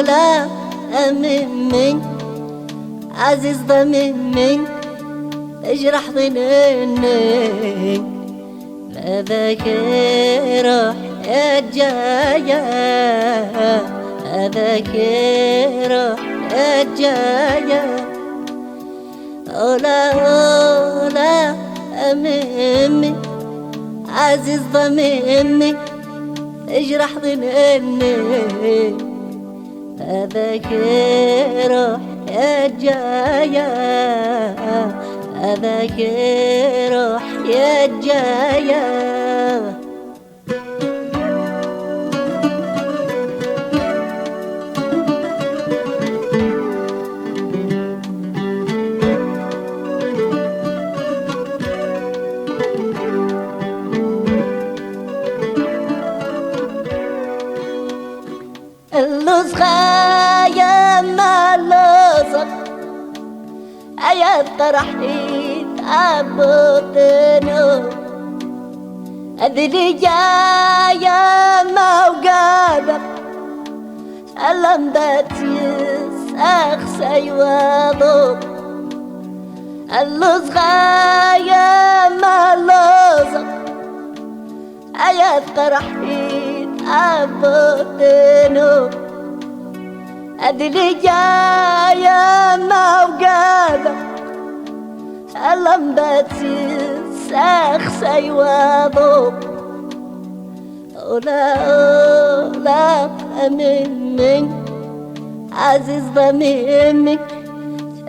ولا أممي عزيز ضممي اجرح ظنيني ما ذاكره الجاية ذاكره الجاية ولا أممي عزيز ضممي اجرح ظنيني أذاكره يا جاية أذاكره يا جاية اللوز خايا ما لوزك أيا طرحيت عبطنو أذلي جايا ما وقابك ألم باتيس أخسي وضوك اللوز خايا ما لوزك أيا طرحيت عبطنو أدلي جاية ما وقابك ألم باتيس أخسي وضوك ولا أمني عزيز ضميمي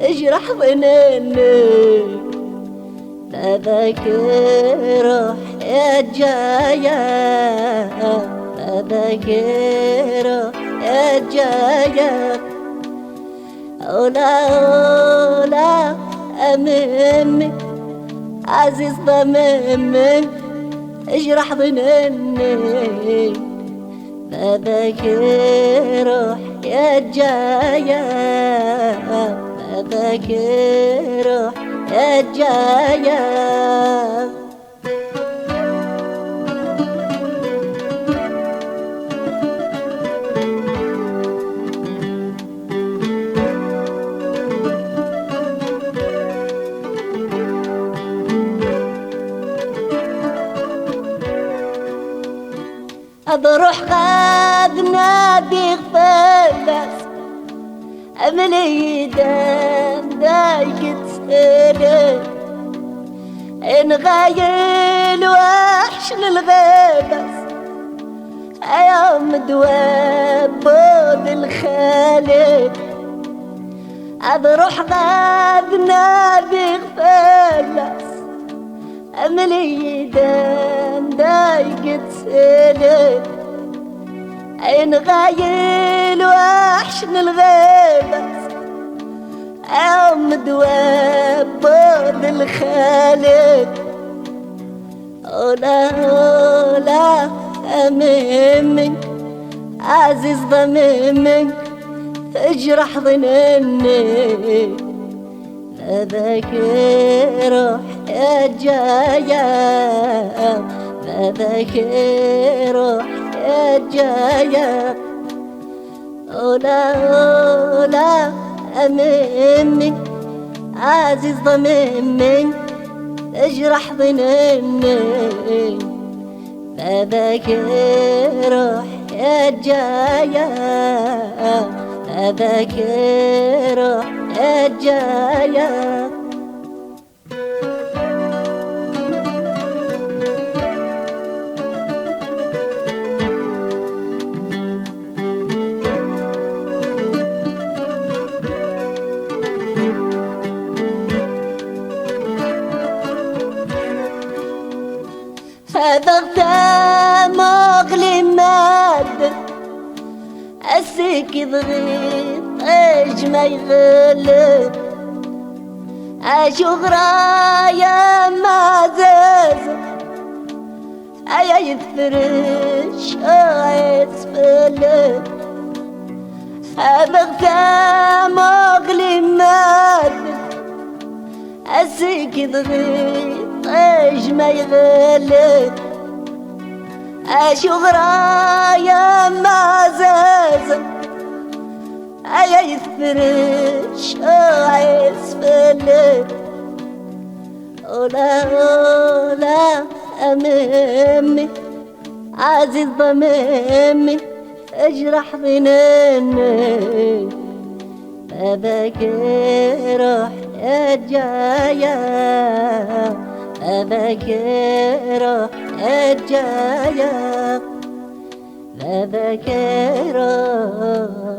اجرح ظنيني لا ذاكره يا جاية لا ذاكره يا جاية ولا أممي عزيز ضممي اجرح ظنيني لا ذاكره يا جاية لا ذاكره يا جاية بروح غاد نادي غفلس أملي دام دايق تسألي إن غايل وحش للغيبس أيام دواب بود الخالق بروح غاد نادي غفلس أملي دام دايق تسألي عين غايل وحشن الغيبة عم دواب بود الخالق ولا أممي عزيز ضممي اجرح ظنيني لا ذاكره يا جاية لا ذاكره يا جاية ولا أممي عزيز ضممي اجرح ظنيني لا ذاكره يا جاية لا ذاكره الجاية. هذا مغلي ماد السيك ضغيط ايش ما يغلب اشوف رايا ما زاز ايا يفرش اسفل. هذا مغلي ماد السيك ضغيط ايش ما يغلب اشوف رايا ما زاز ايا يفرش اسفل. اولا اولا امامي عزيز ضمامي اجرح ظناني اباك روح الجاية اباك روح الجاية اباك روح